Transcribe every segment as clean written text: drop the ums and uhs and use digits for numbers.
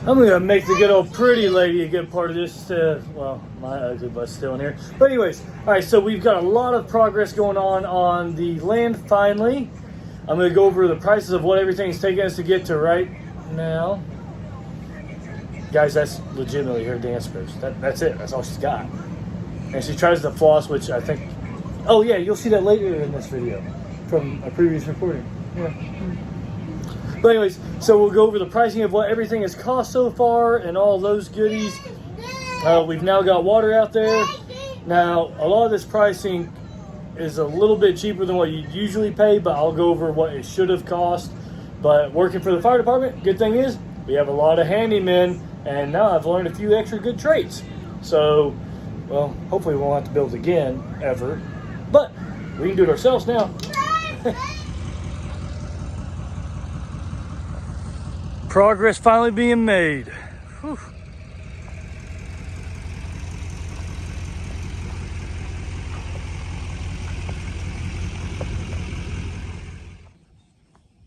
I'm gonna make the good old pretty lady a good part of this. Well, my ugly butt's still in here. But anyways, all right. So we've got a lot of progress going on the land. Finally, I'm gonna go over the prices of what everything's taking us to get to right now. Guys, that's legitimately her dance moves. That's it. That's all she's got. And she tries to floss, which I think. Oh yeah, you'll see that later in this video from a previous recording. Yeah. But anyways, so we'll go over the pricing of what everything has cost so far and all those goodies. We've now got water out there. Now, a lot of this pricing is a little bit cheaper than what you usually pay, but I'll go over what it should have cost. But working for the fire department, good thing is we have a lot of handymen, and now I've learned a few extra good trades. So, well, hopefully we won't have to build again, ever. But we can do it ourselves now. Progress finally being made. Whew.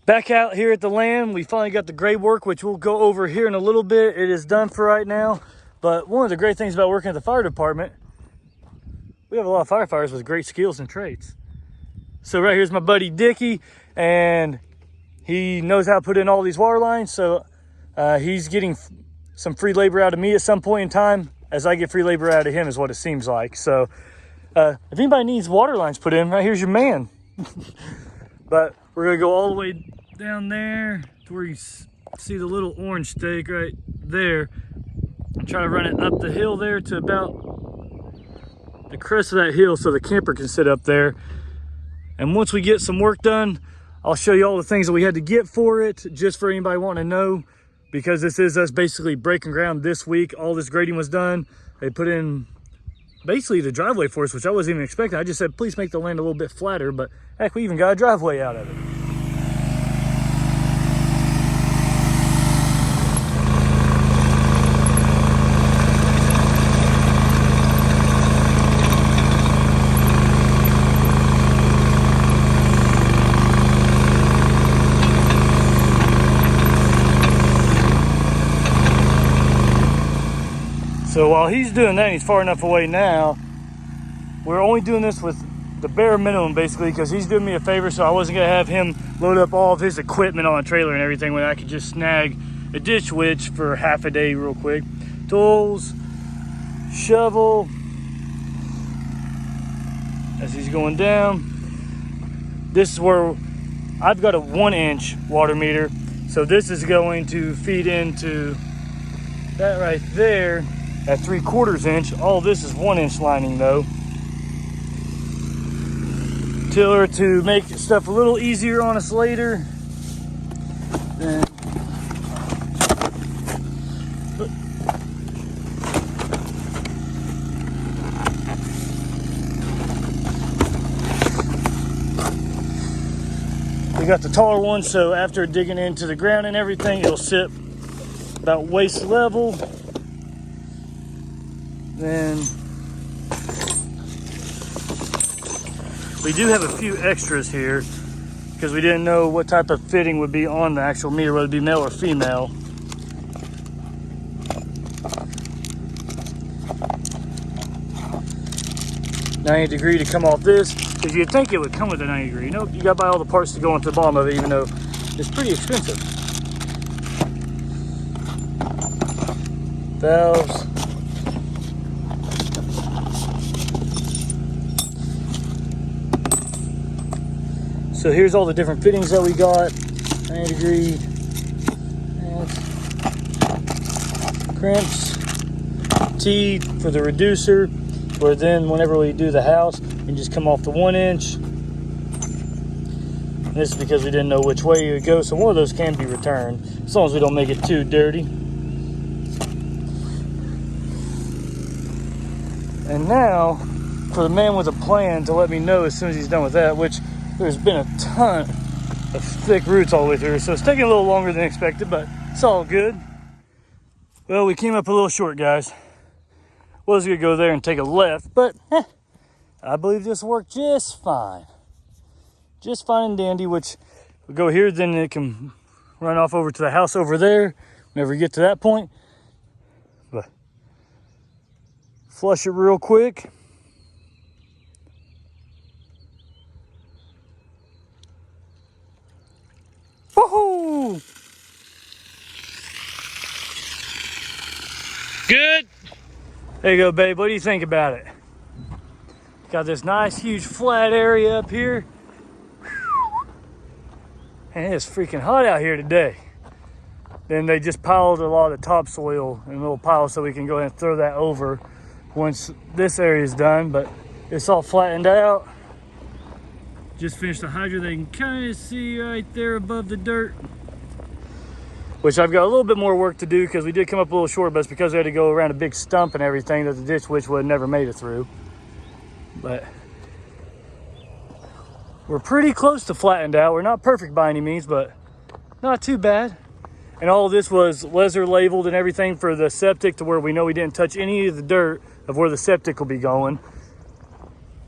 Back out here at the land, we finally got the grade work, which we'll go over here in a little bit. It is done for right now. But one of the great things about working at the fire department, we have a lot of firefighters with great skills and trades. So right here's my buddy Dickie, and he knows how to put in all these water lines, so he's getting some free labor out of me at some point in time, as I get free labor out of him, is what it seems like. So if anybody needs water lines put in, right here's your man. But we're gonna go all the way down there to where you see the little orange stake right there, and try to run it up the hill there to about the crest of that hill so the camper can sit up there. And once we get some work done, I'll show you all the things that we had to get for it, just for anybody wanting to know, because this is us basically breaking ground this week. All this grading was done. They put in basically the driveway for us, which I wasn't even expecting. I just said, please make the land a little bit flatter, but heck, we even got a driveway out of it. So while he's doing that, he's far enough away now, we're only doing this with the bare minimum basically, because he's doing me a favor, so I wasn't gonna have him load up all of his equipment on a trailer and everything when I could just snag a ditch witch for half a day real quick. Tools, shovel, as he's going down. This is where I've got a 1-inch water meter, so this is going to feed into that right there at 3/4 inch. All this is 1-inch lining though. Tiller to make stuff a little easier on us later. Then we got the taller one, so after digging into the ground and everything, it'll sit about waist level. Then we do have a few extras here because we didn't know what type of fitting would be on the actual meter, whether it be male or female. $90 to come off this, because you'd think it would come with a 90°. Nope, you got to buy all the parts to go into the bottom of it, even though it's pretty expensive. Valves. So here's all the different fittings that we got. 90°. Crimps. T for the reducer, where then whenever we do the house, we can just come off the 1-inch. This is because we didn't know which way it would go, so one of those can be returned, as long as we don't make it too dirty. And now, for the man with a plan to let me know as soon as he's done with that, which there's been a ton of thick roots all the way through, so it's taking a little longer than expected, but it's all good. Well, we came up a little short, guys. Was gonna go there and take a left, but I believe this worked just fine. Just fine and dandy, which we go here, then it can run off over to the house over there. whenever you get to that point. But flush it real quick. Woohoo! Good. There you go, babe. What do you think about it? Got this nice, huge, flat area up here. And it's freaking hot out here today. Then they just piled a lot of topsoil in little piles so we can go ahead and throw that over once this area is done. But it's all flattened out. Just finished the hydrant. They can kind of see right there above the dirt. Which I've got a little bit more work to do because we did come up a little short, but it's because we had to go around a big stump and everything that the ditch witch would have never made it through. But we're pretty close to flattened out. We're not perfect by any means, but not too bad. And all of this was laser labeled and everything for the septic to where we know we didn't touch any of the dirt of where the septic will be going.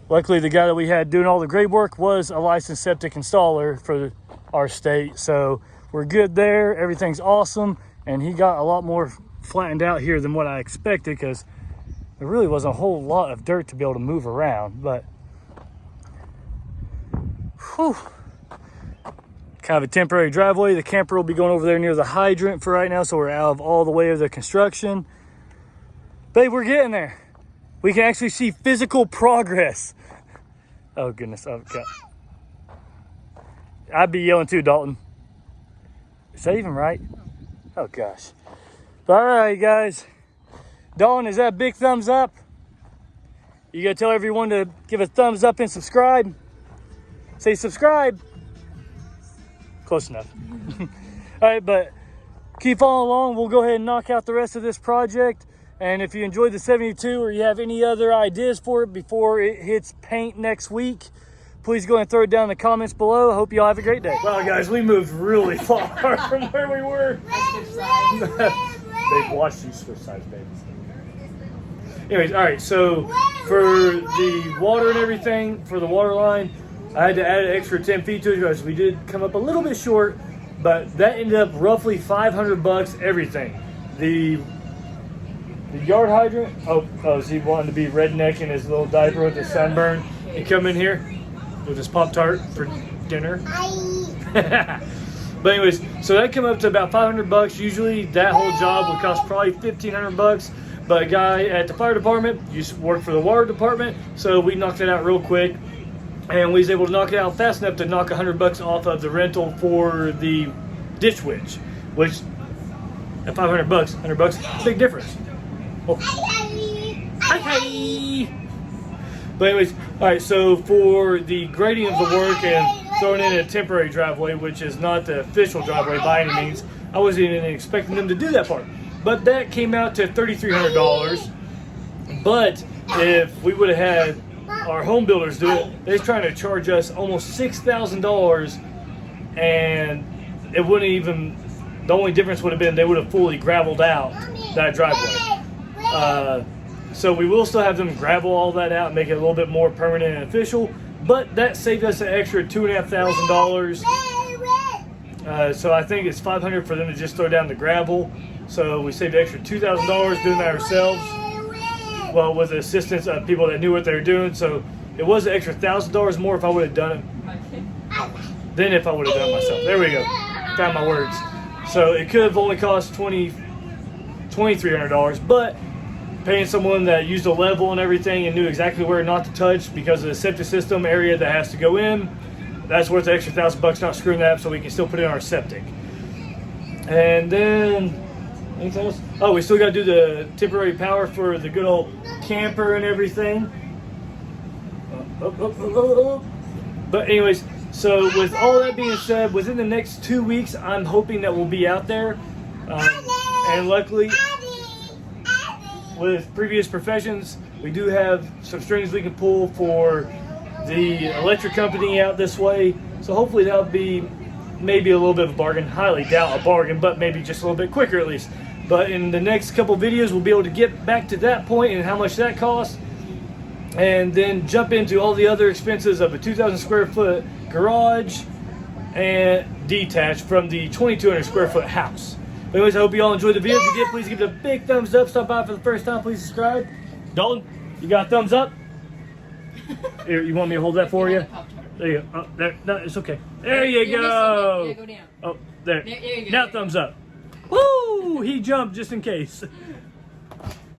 Luckily, the guy that we had doing all the grade work was a licensed septic installer for our state. So we're good there. Everything's awesome. And he got a lot more flattened out here than what I expected because there really wasn't a whole lot of dirt to be able to move around. But whew. Kind of a temporary driveway. The camper will be going over there near the hydrant for right now, so we're out of all the way of the construction. Babe, we're getting there. We can actually see physical progress. Oh goodness, oh God. I'd be yelling too, Dalton. Is that even right? Oh gosh. All right, guys. Dalton, is that a big thumbs up? You gotta tell everyone to give a thumbs up and subscribe. Say subscribe. Close enough. All right, but keep following along. We'll go ahead and knock out the rest of this project. And if you enjoyed the 72 or you have any other ideas for it before it hits paint next week, please go ahead and throw it down in the comments below. I hope you all have a great day. Wow, guys, we moved really far from where we were. They've watched you switch sides, baby. Anyways, all right, so for the water and everything, for the water line, I had to add an extra 10 feet to it because we did come up a little bit short, but that ended up roughly $500 everything. The yard hydrant, is he wanting to be redneck in his little diaper with his sunburn and come in here with his Pop-Tart for dinner? But anyways, so that came up to about $500. Usually that whole job would cost probably $1,500, but a guy at the fire department used to work for the water department, so we knocked it out real quick. And we was able to knock it out fast enough to knock $100 off of the rental for the ditch witch, which at $500, $100, big difference. Oh. Hi. But anyways, all right, so for the grading of the work and throwing in a temporary driveway, which is not the official driveway by any means, I wasn't even expecting them to do that part. But that came out to $3,300. But if we would have had our home builders do it, they're trying to charge us almost $6,000, and it wouldn't even, the only difference would have been they would have fully gravelled out that driveway. So we will still have them gravel all that out and make it a little bit more permanent and official, but that saved us an extra $2,500. So I think it's $500 for them to just throw down the gravel. So we saved an extra $2,000 doing that ourselves. Well, with the assistance of people that knew what they were doing. So it was an extra $1,000 more if I would have done it than if I would have done it myself. There we go. Found my words. So it could have only cost $2,300, but paying someone that used a level and everything and knew exactly where not to touch because of the septic system area that has to go in, that's worth the extra $1,000, not screwing that up, so we can still put in our septic. And then anything else? Oh, we still got to do the temporary power for the good old camper and everything. But anyways, so with all that being said, within the next 2 weeks, I'm hoping that we'll be out there. And luckily, with previous professions, we do have some strings we can pull for the electric company out this way. So hopefully that'll be maybe a little bit of a bargain. Highly doubt a bargain, but maybe just a little bit quicker at least. But in the next couple videos, we'll be able to get back to that point and how much that costs, and then jump into all the other expenses of a 2,000 square foot garage and detached from the 2,200 square foot house. But anyways, I hope you all enjoyed the video. If you did, please give it a big thumbs up. Stop by for the first time, please subscribe. Dalton, you got a thumbs up? Here, you want me to hold that for you? There you go. Oh, there. No, it's okay. There you go. Yeah, go down. Oh, there. There you go. Now thumbs up. Woo! He jumped just in case.